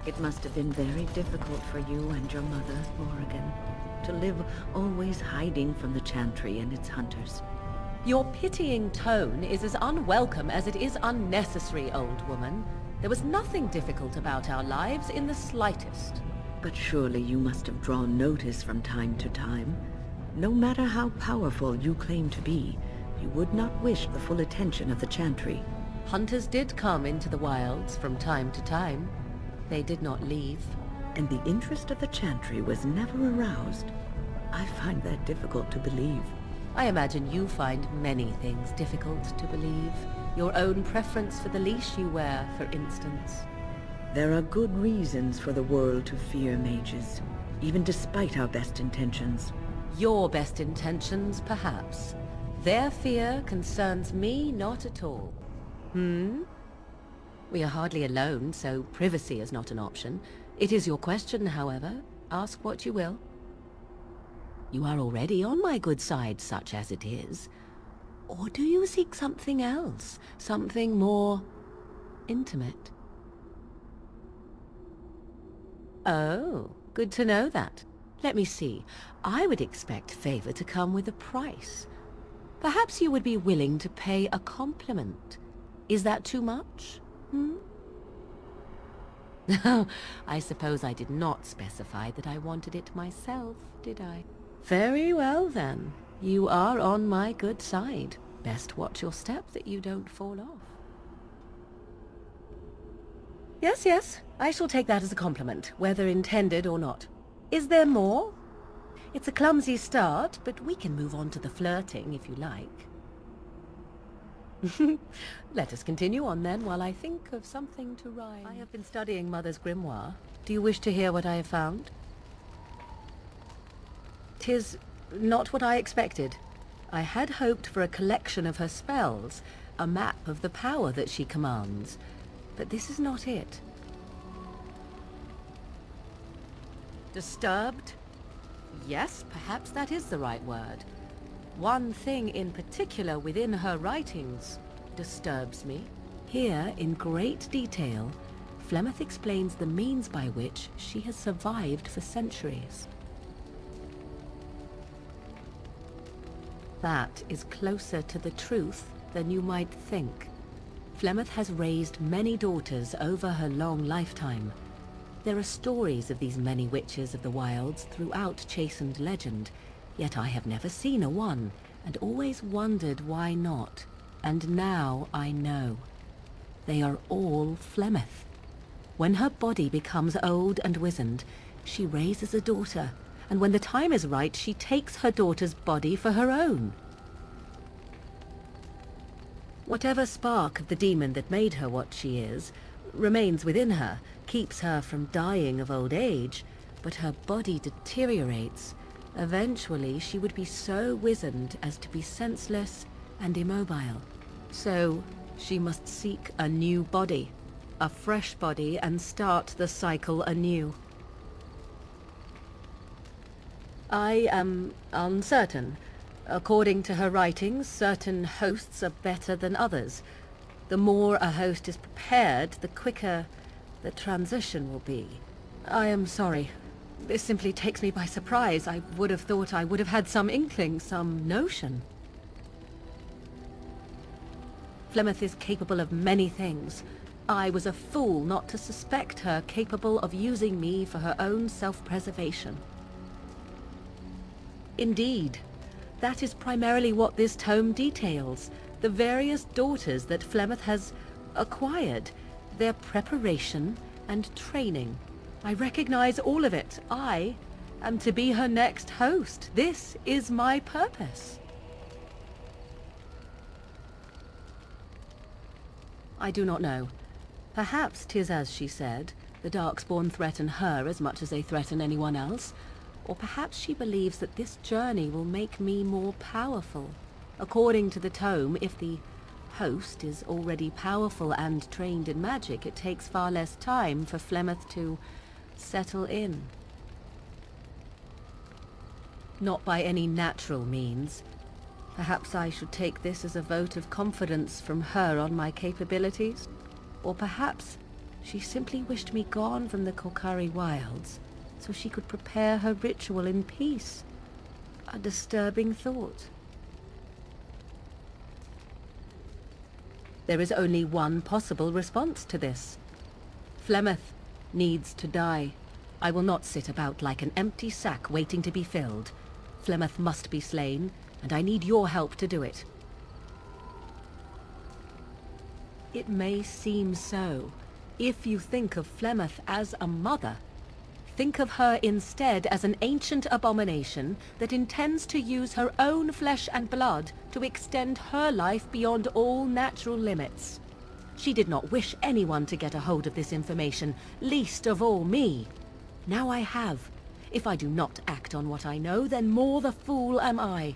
It must have been very difficult for you and your mother, Morrigan, to live always hiding from the Chantry and its hunters. Your pitying tone is as unwelcome as it is unnecessary, old woman. There was nothing difficult about our lives in the slightest. But surely you must have drawn notice from time to time. No matter how powerful you claim to be, you would not wish the full attention of the Chantry. Hunters did come into the wilds from time to time. They did not leave. And the interest of the Chantry was never aroused. I find that difficult to believe. I imagine you find many things difficult to believe. Your own preference for the leash you wear, for instance. There are good reasons for the world to fear mages, even despite our best intentions. Your best intentions, perhaps. Their fear concerns me not at all. We are hardly alone, so privacy is not an option. It is your question, however. Ask what you will. You are already on my good side, such as it is. Or do you seek something else? Something more intimate? Oh, good to know that. Let me see. I would expect favor to come with a price. Perhaps you would be willing to pay a compliment. Is that too much? I suppose I did not specify that I wanted it myself, did I? Very well, then. You are on my good side. Best watch your step that you don't fall off. Yes, yes. I shall take that as a compliment, whether intended or not. Is there more? It's a clumsy start, but we can move on to the flirting if you like. Let us continue on then, while I think of something to rhyme. I have been studying Mother's grimoire. Do you wish to hear what I have found? 'Tis not what I expected. I had hoped for a collection of her spells, a map of the power that she commands. But this is not it. Disturbed? Yes, perhaps that is the right word. One thing in particular within her writings disturbs me. Here, in great detail, Flemeth explains the means by which she has survived for centuries. That is closer to the truth than you might think. Flemeth has raised many daughters over her long lifetime. There are stories of these many witches of the wilds throughout chastened legend, yet I have never seen a one, and always wondered why not. And now I know. They are all Flemeth. When her body becomes old and wizened, she raises a daughter, and when the time is right, she takes her daughter's body for her own. Whatever spark of the demon that made her what she is remains within her, keeps her from dying of old age, but her body deteriorates. Eventually, she would be so wizened as to be senseless and immobile. So, she must seek a new body, a fresh body, and start the cycle anew. I am uncertain. According to her writings, certain hosts are better than others. The more a host is prepared, the quicker the transition will be. I am sorry. This simply takes me by surprise. I would have thought I would have had some inkling, some notion. Flemeth is capable of many things. I was a fool not to suspect her capable of using me for her own self-preservation. Indeed, that is primarily what this tome details. The various daughters that Flemeth has acquired, their preparation and training. I recognize all of it. I am to be her next host. This is my purpose. I do not know. Perhaps 'tis as she said, the Darkspawn threaten her as much as they threaten anyone else. Or perhaps she believes that this journey will make me more powerful. According to the tome, if the host is already powerful and trained in magic, it takes far less time for Flemeth to settle in. Not by any natural means. Perhaps I should take this as a vote of confidence from her on my capabilities. Or perhaps She simply wished me gone from the Korkari wilds, so she could prepare her ritual in peace. A disturbing thought. There is only one possible response to this. Flemeth needs to die. I will not sit about like an empty sack waiting to be filled. Flemeth must be slain, and I need your help to do it. It may seem so, if you think of Flemeth as a mother. Think of her instead as an ancient abomination that intends to use her own flesh and blood to extend her life beyond all natural limits. She did not wish anyone to get a hold of this information, least of all me. Now I have. If I do not act on what I know, then more the fool am I.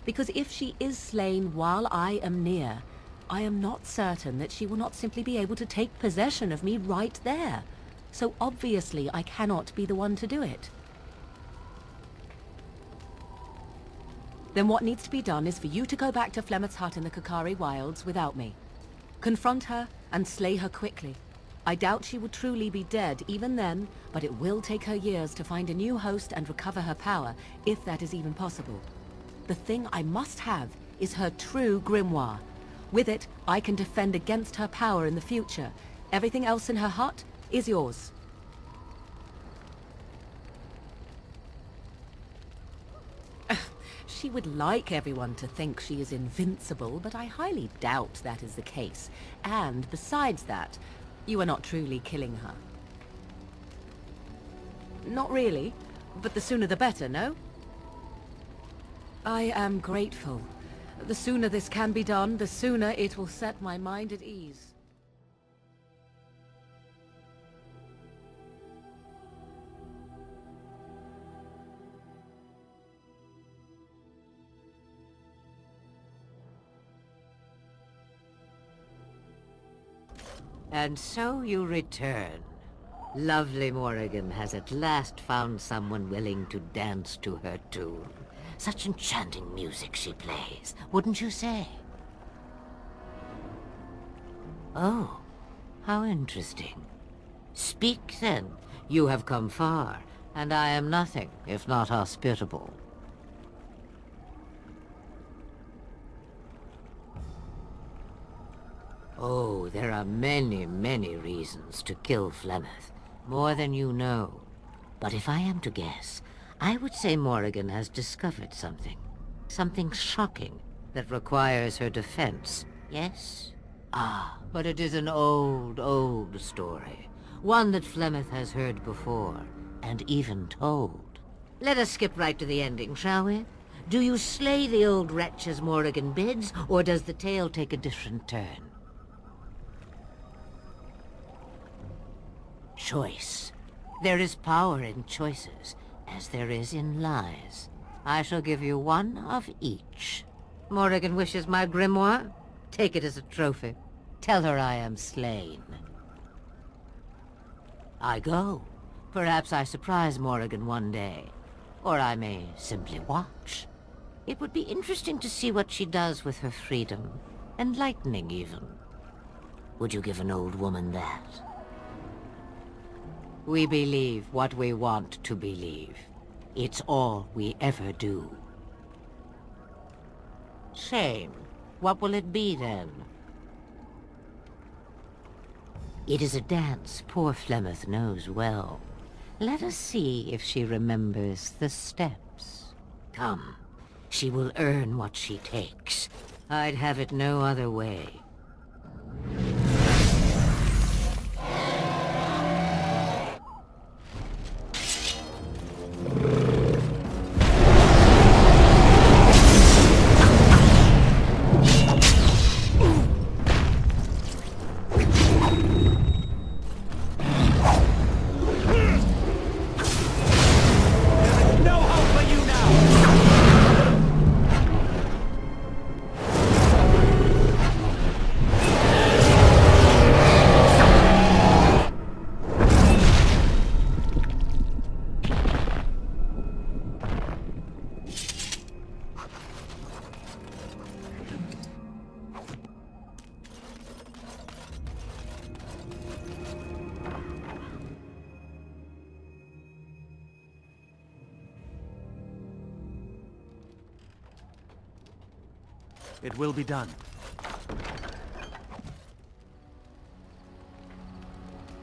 Because if she is slain while I am near, I am not certain that she will not simply be able to take possession of me right there. So obviously I cannot be the one to do it. Then what needs to be done is for you to go back to Flemeth's hut in the Korkari wilds without me. Confront her and slay her quickly. I doubt she will truly be dead even then, but it will take her years to find a new host and recover her power, if that is even possible. The thing I must have is her true grimoire. With it, I can defend against her power in the future. Everything else in her hut is yours. She would like everyone to think she is invincible, but I highly doubt that is the case. And besides that, you are not truly killing her. Not really, but the sooner the better, no? I am grateful. The sooner this can be done, the sooner it will set my mind at ease. And so you return. Lovely Morrigan has at last found someone willing to dance to her tune. Such enchanting music she plays, wouldn't you say? Oh, how interesting. Speak then. You have come far, and I am nothing if not hospitable. Oh, there are many, many reasons to kill Flemeth. More than you know. But if I am to guess, I would say Morrigan has discovered something. Something shocking that requires her defense. Yes? Ah, but it is an old, old story. One that Flemeth has heard before, and even told. Let us skip right to the ending, shall we? Do you slay the old wretch as Morrigan bids, or does the tale take a different turn? Choice. There is power in choices, as there is in lies. I shall give you one of each. Morrigan wishes my grimoire? Take it as a trophy. Tell her I am slain. I go. Perhaps I surprise Morrigan one day. Or I may simply watch. It would be interesting to see what she does with her freedom. Enlightening, even. Would you give an old woman that? We believe what we want to believe. It's all we ever do. Shame. What will it be, then? It is a dance poor Flemeth knows well. Let us see if she remembers the steps. Come. She will earn what she takes. I'd have it no other way. It will be done.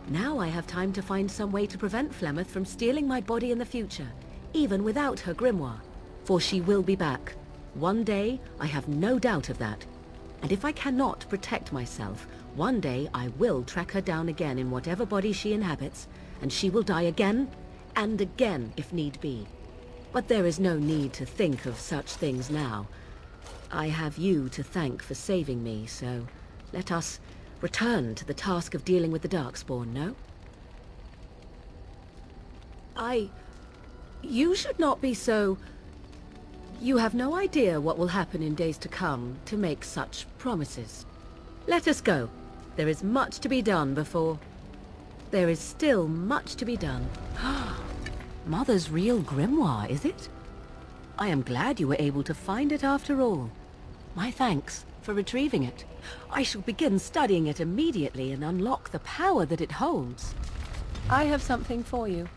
Now I have time to find some way to prevent Flemeth from stealing my body in the future, even without her grimoire. For she will be back. One day, I have no doubt of that. And if I cannot protect myself, one day I will track her down again in whatever body she inhabits, and she will die again, and again if need be. But there is no need to think of such things now. I have you to thank for saving me, so let us return to the task of dealing with the Darkspawn, no? You should not be so... You have no idea what will happen in days to come to make such promises. Let us go. There is much to be done before... There is still much to be done. Mother's real grimoire, is it? I am glad you were able to find it after all. My thanks for retrieving it. I shall begin studying it immediately and unlock the power that it holds. I have something for you.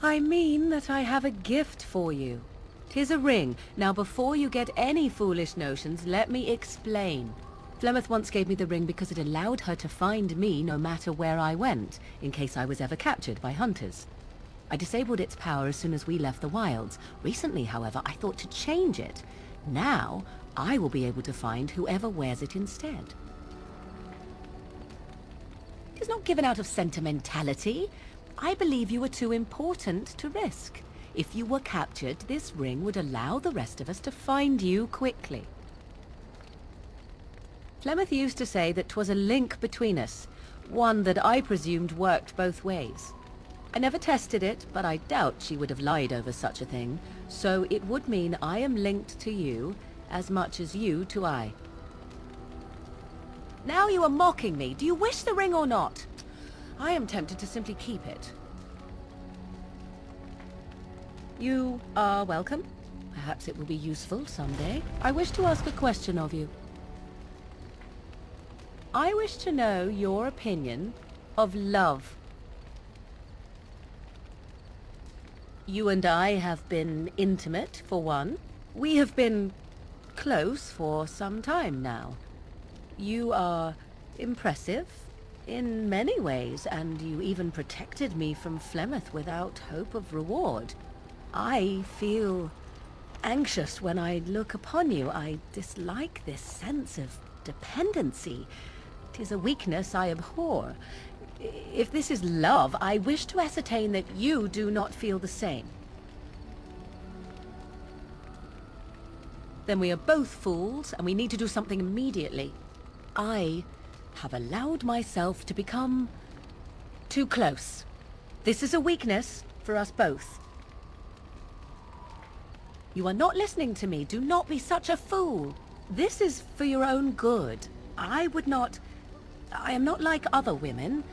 I mean that I have a gift for you. 'Tis a ring. Now before you get any foolish notions, let me explain. Flemeth once gave me the ring because it allowed her to find me no matter where I went, in case I was ever captured by hunters. I disabled its power as soon as we left the wilds. Recently, however, I thought to change it. Now, I will be able to find whoever wears it instead. It is not given out of sentimentality. I believe you were too important to risk. If you were captured, this ring would allow the rest of us to find you quickly. Flemeth used to say that 'twas a link between us, one that I presumed worked both ways. I never tested it, but I doubt she would have lied over such a thing, so it would mean I am linked to you as much as you to I. Now you are mocking me. Do you wish the ring or not? I am tempted to simply keep it. You are welcome. Perhaps it will be useful someday. I wish to ask a question of you. I wish to know your opinion of love. You and I have been intimate, for one. We have been close for some time now. You are impressive in many ways, and you even protected me from Flemeth without hope of reward. I feel anxious when I look upon you. I dislike this sense of dependency. 'Tis a weakness I abhor. If this is love, I wish to ascertain that you do not feel the same. Then we are both fools, and we need to do something immediately. I have allowed myself to become too close. This is a weakness for us both. You are not listening to me. Do not be such a fool. This is for your own good. I am not like other women.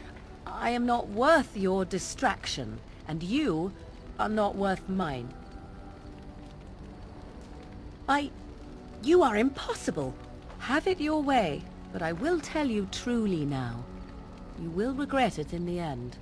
I am not worth your distraction, and you are not worth mine. You are impossible. Have it your way, but I will tell you truly now. You will regret it in the end.